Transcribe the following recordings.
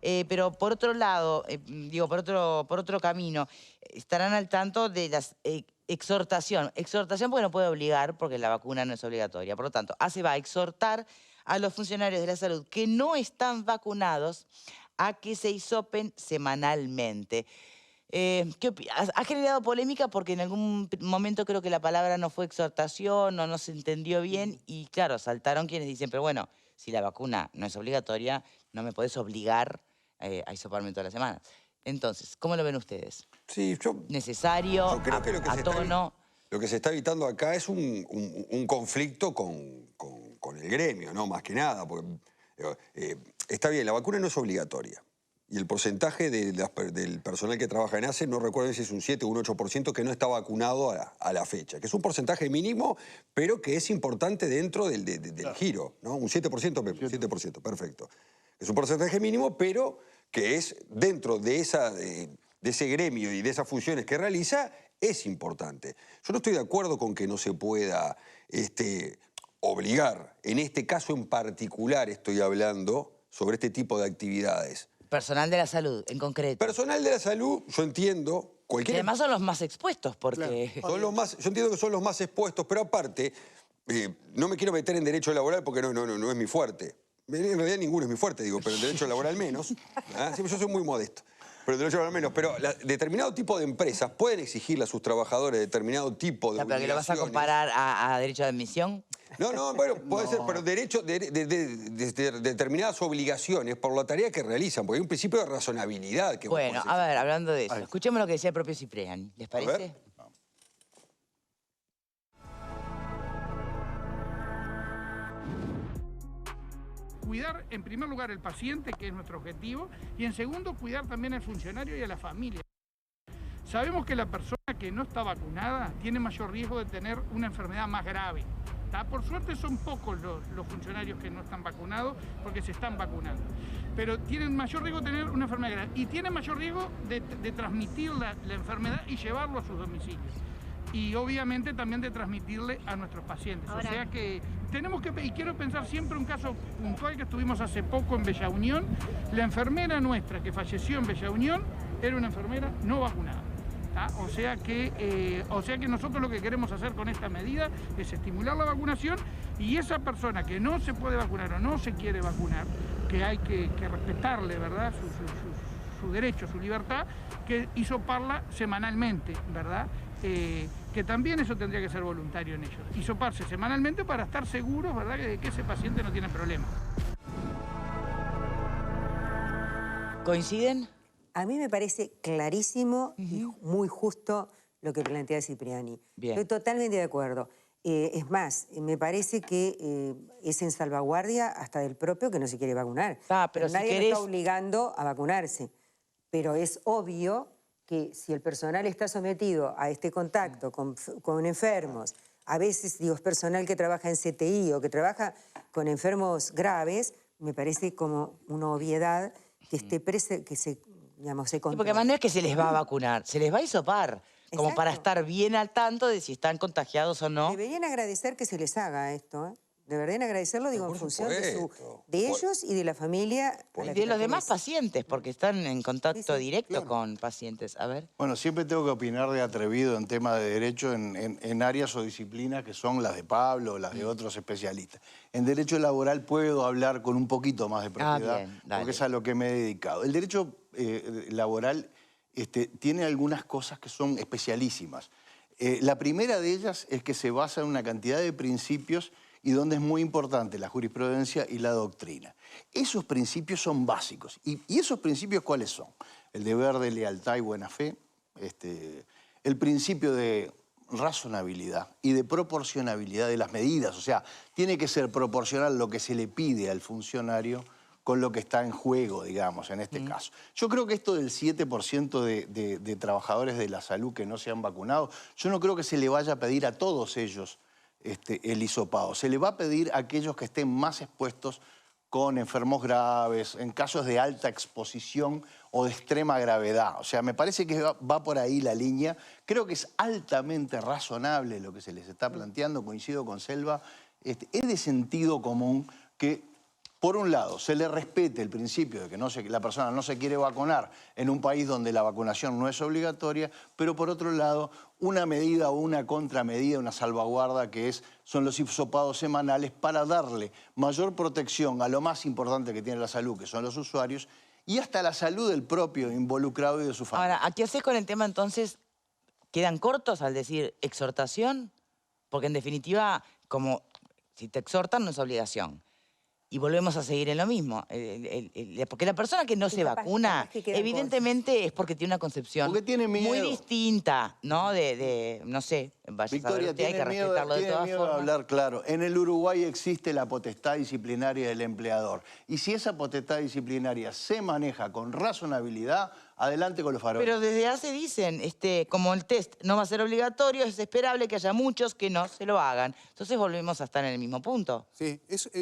Pero por otro lado, digo, por otro camino, estarán al tanto de las exhortación. Exhortación porque no puede obligar, porque la vacuna no es obligatoria. Por lo tanto, ACE va a exhortar a los funcionarios de la salud que no están vacunados a que se hisopen semanalmente. Ha generado polémica porque en algún momento creo que la palabra no fue exhortación o no se entendió bien y claro, saltaron quienes dicen, pero bueno, si la vacuna no es obligatoria, no me podés obligar a hisoparme todas las semanas. Entonces, ¿cómo lo ven ustedes? Sí, ¿Necesario? yo creo que ¿A tono? lo que se está evitando acá es un conflicto con el gremio, ¿no? Más que nada, porque está bien, la vacuna no es obligatoria. Y el porcentaje del personal que trabaja en ACE, no recuerdo si es un 7 o un 8% que no está vacunado a la fecha, que es un porcentaje mínimo, pero que es importante dentro del giro, ¿no? Un 7%, 7%, perfecto. Es un porcentaje mínimo, pero que es dentro de ese gremio y de esas funciones que realiza, es importante. Yo no estoy de acuerdo con que no se pueda obligar. En este caso en particular estoy hablando sobre este tipo de actividades. Personal de la salud, en concreto. Personal de la salud, yo entiendo... Y además son los más expuestos, porque... Claro, yo entiendo que son los más expuestos, pero aparte, no me quiero meter en derecho laboral porque no es mi fuerte. En realidad ninguno es mi fuerte, digo, pero el derecho laboral menos. ¿Ah? Sí, yo soy muy modesto, pero el derecho laboral menos. Pero determinado tipo de empresas pueden exigirle a sus trabajadores determinado tipo de ¿Pero que lo vas a comparar a derecho de admisión? No, bueno, puede ser, pero derecho de determinadas obligaciones por la tarea que realizan, porque hay un principio de razonabilidad. Que bueno, a ver, hablando de eso, escuchemos lo que decía el propio Cipriani, ¿les parece? Cuidar en primer lugar el paciente, que es nuestro objetivo, y en segundo cuidar también al funcionario y a la familia. Sabemos que la persona que no está vacunada tiene mayor riesgo de tener una enfermedad más grave. Por suerte son pocos los funcionarios que no están vacunados porque se están vacunando. Pero tienen mayor riesgo de tener una enfermedad grave y tienen mayor riesgo de transmitir la enfermedad y llevarlo a sus domicilios. Y obviamente también de transmitirle a nuestros pacientes. Ahora, o sea que tenemos que, y quiero pensar siempre un caso puntual que estuvimos hace poco en Bella Unión. La enfermera nuestra que falleció en Bella Unión era una enfermera no vacunada. O sea que nosotros lo que queremos hacer con esta medida es estimular la vacunación y esa persona que no se puede vacunar o no se quiere vacunar, que hay que respetarle, ¿verdad?, su derecho, su libertad, que hisoparla semanalmente, ¿verdad? Que también eso tendría que ser voluntario en ellos. Hisoparse semanalmente para estar seguros, ¿verdad?, de que ese paciente no tiene problema. ¿Coinciden? A mí me parece clarísimo y muy justo lo que plantea Cipriani. Bien. Estoy totalmente de acuerdo. Es más, me parece que es en salvaguardia hasta del propio que no se quiere vacunar. Pero si nadie querés... lo está obligando a vacunarse. Pero es obvio que si el personal está sometido a este contacto con enfermos, a veces, digo, es personal que trabaja en CTI o que trabaja con enfermos graves, me parece como una obviedad que esté que se controle. Porque además no es que se les va a vacunar, se les va a hisopar. Como Exacto. para estar bien al tanto de si están contagiados o no. Deberían agradecer que se les haga esto, ¿eh? Deberían agradecerlo, digo, en función de ellos y de la familia. Y de los demás pacientes, porque están en contacto directo con pacientes. A ver. Bueno, siempre tengo que opinar de atrevido en tema de derecho en áreas o disciplinas que son las de Pablo o las de otros especialistas. En derecho laboral puedo hablar con un poquito más de propiedad, porque es a lo que me he dedicado. El derecho laboral tiene algunas cosas que son especialísimas. La primera de ellas es que se basa en una cantidad de principios y donde es muy importante la jurisprudencia y la doctrina. Esos principios son básicos. ¿Y esos principios cuáles son? El deber de lealtad y buena fe, el principio de razonabilidad y de proporcionabilidad de las medidas. O sea, tiene que ser proporcional lo que se le pide al funcionario con lo que está en juego, digamos, en este caso. Yo creo que esto del 7% de trabajadores de la salud que no se han vacunado, yo no creo que se le vaya a pedir a todos ellos el hisopado. Se le va a pedir a aquellos que estén más expuestos con enfermos graves, en casos de alta exposición o de extrema gravedad. O sea, me parece que va por ahí la línea. Creo que es altamente razonable lo que se les está planteando, coincido con Selva. Es de sentido común que por un lado, se le respete el principio de que la persona no se quiere vacunar en un país donde la vacunación no es obligatoria, pero por otro lado, una medida o una contramedida, una salvaguarda son los hisopados semanales para darle mayor protección a lo más importante que tiene la salud, que son los usuarios, y hasta la salud del propio involucrado y de su familia. Ahora, ¿a qué haces con el tema entonces? ¿Quedan cortos al decir exhortación? Porque en definitiva, como si te exhortan no es obligación. Y volvemos a seguir en lo mismo. Porque la persona que no se vacuna, evidentemente es porque tiene una concepción muy distinta, ¿no? No sé, vaya a saber usted, hay que respetarlo de todas formas. Hablar claro. En el Uruguay existe la potestad disciplinaria del empleador. Y si esa potestad disciplinaria se maneja con razonabilidad, adelante con los faroles. Pero desde hace dicen, como el test no va a ser obligatorio, es esperable que haya muchos que no se lo hagan. Entonces volvemos a estar en el mismo punto. Sí,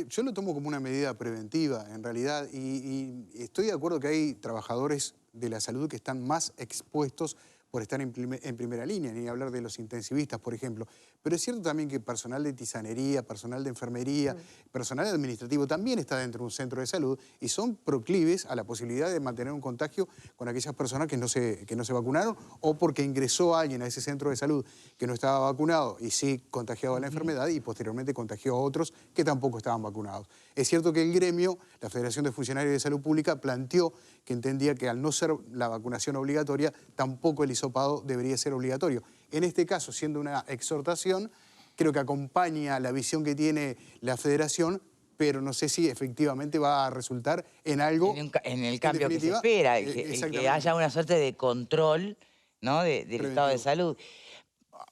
yo lo tomo como una medida preventiva, en realidad, y estoy de acuerdo que hay trabajadores de la salud que están más expuestos por estar en primera línea, ni hablar de los intensivistas, por ejemplo. Pero es cierto también que personal de tisanería, personal de enfermería, personal administrativo también está dentro de un centro de salud y son proclives a la posibilidad de mantener un contagio con aquellas personas que no se vacunaron o porque ingresó alguien a ese centro de salud que no estaba vacunado y sí contagiado de la enfermedad y posteriormente contagió a otros que tampoco estaban vacunados. Es cierto que el gremio, la Federación de Funcionarios de Salud Pública, planteó que entendía que al no ser la vacunación obligatoria, tampoco el hisopado debería ser obligatorio. En este caso, siendo una exhortación, creo que acompaña la visión que tiene la Federación, pero no sé si efectivamente va a resultar en algo... En el cambio que se espera, que haya una suerte de control, ¿no? del estado de salud.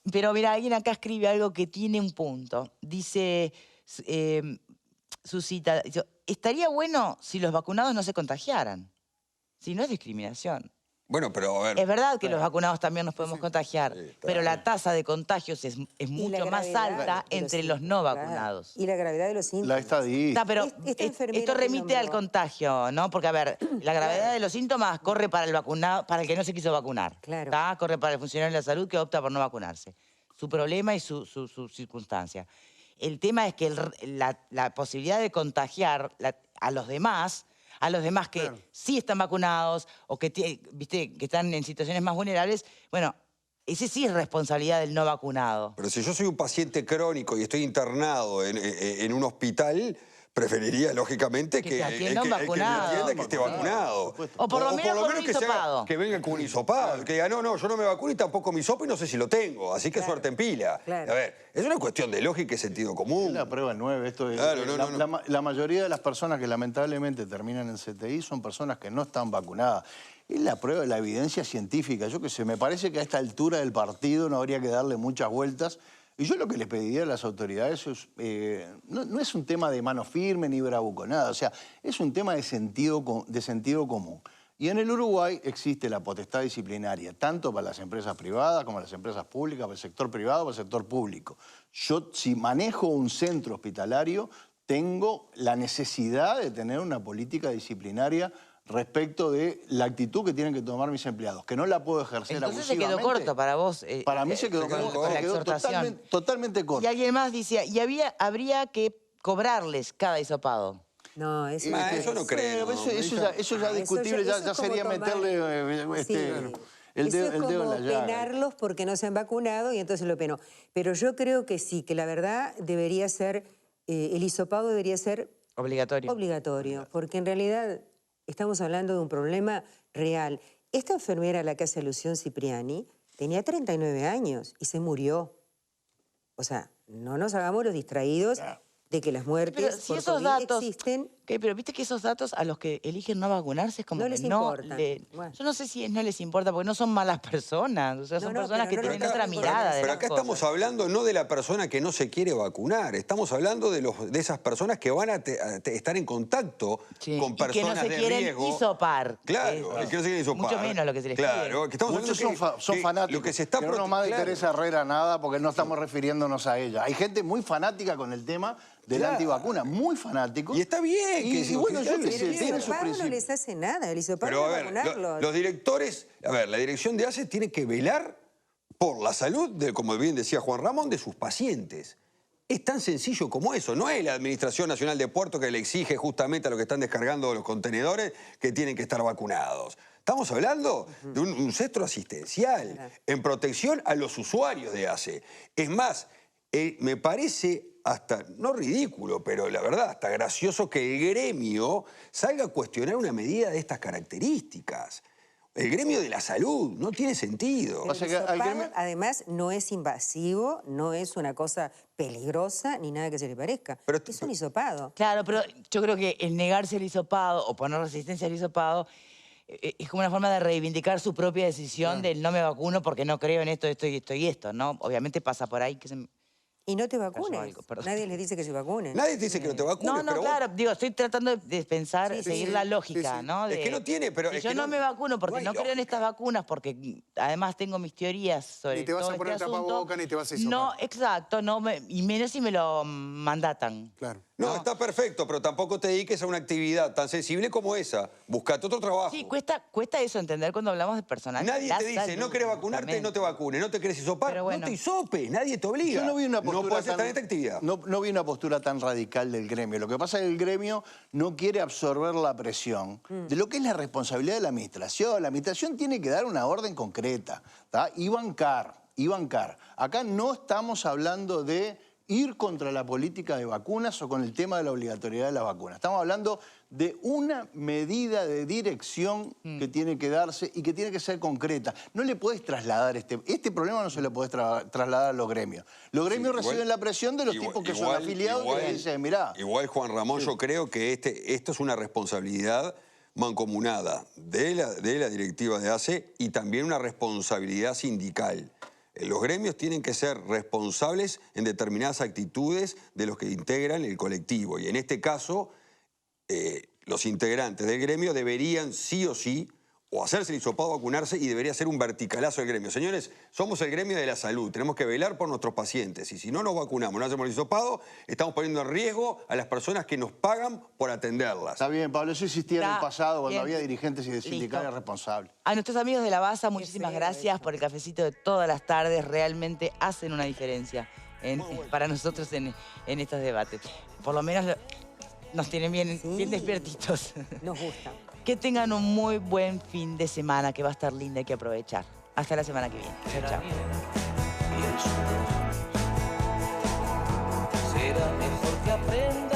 Pero mira, alguien acá escribe algo que tiene un punto. Dice, suscita, estaría bueno si los vacunados no se contagiaran. Si no es discriminación. Bueno, pero a ver... Es verdad que los vacunados también nos podemos contagiar, pero la tasa de contagios es mucho más alta entre los no vacunados. Y la gravedad de los síntomas. La estadística. Pero esto remite al contagio, ¿no? Porque, a ver, la gravedad de los síntomas corre para el vacunado, para el que no se quiso vacunar. Claro. Corre para el funcionario de la salud que opta por no vacunarse. Su problema y su circunstancia. El tema es que la posibilidad de contagiar a los demás que sí están vacunados o que, ¿viste? Que están en situaciones más vulnerables, bueno, ese sí es responsabilidad del no vacunado. Pero si yo soy un paciente crónico y estoy internado en un hospital, preferiría, lógicamente, que esté vacunado. O por lo menos con un hisopado. Que venga con un hisopado. Que diga, no, yo no me vacuno y tampoco me hisopo y no sé si lo tengo. Así que suerte en pila. Claro. A ver, es una cuestión de lógica y sentido común. La prueba 9. Esto es, la mayoría de las personas que lamentablemente terminan en CTI son personas que no están vacunadas. Es la prueba de la evidencia científica. Yo qué sé, me parece que a esta altura del partido no habría que darle muchas vueltas. Y yo lo que les pediría a las autoridades no es un tema de mano firme ni bravuconada, o sea, es un tema de sentido común. Y en el Uruguay existe la potestad disciplinaria, tanto para las empresas privadas como para las empresas públicas, para el sector privado, para el sector público. Yo, si manejo un centro hospitalario, tengo la necesidad de tener una política disciplinaria respecto de la actitud que tienen que tomar mis empleados, que no la puedo ejercer abusivamente. Entonces se quedó corto para vos. Para mí se quedó totalmente corto. Y alguien más decía, habría que cobrarles cada hisopado. No, eso no creo. Eso ya es discutible, ya sería meterle el dedo en la llaga. Es como penarlos porque no se han vacunado y entonces lo penó. Pero yo creo que sí, que la verdad debería ser, el hisopado debería ser... Obligatorio, porque en realidad... Estamos hablando de un problema real. Esta enfermera a la que hace alusión Cipriani tenía 39 años y se murió. O sea, no nos hagamos los distraídos de que las muertes por COVID existen. Pero viste que esos datos a los que eligen no vacunarse es como no que les importa. Yo no sé si no les importa, porque no son malas personas. O sea, son personas que tienen otra mirada de Pero acá estamos hablando no de la persona que no se quiere vacunar, estamos hablando de esas personas que van a estar en contacto con personas de riesgo. Que no se quieren hisopar. Claro, que no se quieren hisopar. Mucho menos lo que se les pide. Que estamos muchos son fanáticos. Lo que se está pero no más de Teresa Herrera nada, porque no estamos refiriéndonos a ella. Hay gente muy fanática con el tema de la antivacuna, muy fanáticos. Y está bien. Y bueno, el hisopado no les hace nada, el hisopado pero, es vacunarlos. Los directores, la dirección de ACE tiene que velar por la salud, como bien decía Juan Ramón, de sus pacientes. Es tan sencillo como eso. No es la Administración Nacional de Puertos que le exige justamente a los que están descargando los contenedores que tienen que estar vacunados. Estamos hablando de un centro asistencial en protección a los usuarios de ACE. Es más, me parece hasta, no ridículo, pero la verdad, hasta gracioso que el gremio salga a cuestionar una medida de estas características. El gremio de la salud, no tiene sentido. El hisopado, además, no es invasivo, no es una cosa peligrosa, ni nada que se le parezca. Pero es un hisopado. Claro, pero yo creo que el negarse al hisopado o poner resistencia al hisopado es como una forma de reivindicar su propia decisión del no me vacuno porque no creo en esto, esto y esto, ¿no? Obviamente pasa por ahí que se... Y no te vacunes. Nadie les dice que se vacunen. Nadie te dice que no te vacunes. No, claro, digo, estoy tratando de pensar, seguir la lógica, ¿no? Es que no tiene, pero... Si yo no me vacuno porque no creo en estas vacunas, porque además tengo mis teorías sobre todo este asunto. Ni te vas a poner tapabocas, ni te vas a hisopar. No, exacto, y menos si me lo mandatan. Claro. No, está perfecto, pero tampoco te dediques a una actividad tan sensible como esa. Buscate otro trabajo. Sí, cuesta eso entender cuando hablamos de personal. Nadie te dice, no querés vacunarte, no te vacunes. No te querés hisopar, no te hisopes. Nadie te obliga. Yo no vi una postura no puedes estar en esta actividad. No vi una postura tan radical del gremio. Lo que pasa es que el gremio no quiere absorber la presión de lo que es la responsabilidad de la administración. La administración tiene que dar una orden concreta, ¿tá? Y bancar. Acá no estamos hablando de ir contra la política de vacunas o con el tema de la obligatoriedad de las vacunas. Estamos hablando de una medida de dirección que tiene que darse y que tiene que ser concreta. No le podés trasladar este problema, no se lo podés trasladar a los gremios. Los gremios reciben la presión de los tipos que son afiliados y le dicen, mirá. Igual, Juan Ramón, yo creo que esto es una responsabilidad mancomunada de la directiva de ACE y también una responsabilidad sindical. Los gremios tienen que ser responsables en determinadas actitudes de los que integran el colectivo. Y en este caso, los integrantes del gremio deberían sí o sí o hacerse el hisopado, vacunarse, y debería ser un verticalazo del gremio. Señores, somos el gremio de la salud, tenemos que velar por nuestros pacientes. Y si no nos vacunamos, no hacemos el hisopado, estamos poniendo en riesgo a las personas que nos pagan por atenderlas. Está bien, Pablo, eso existía en el pasado cuando había dirigentes y sindicales responsables. A nuestros amigos de la BASA, muchísimas gracias por el cafecito de todas las tardes. Realmente hacen una diferencia para nosotros en estos debates. Por lo menos nos tienen bien despiertitos. Nos gusta. Que tengan un muy buen fin de semana, que va a estar linda, hay que aprovechar. Hasta la semana que viene. Chao, chao. Será mejor que aprenda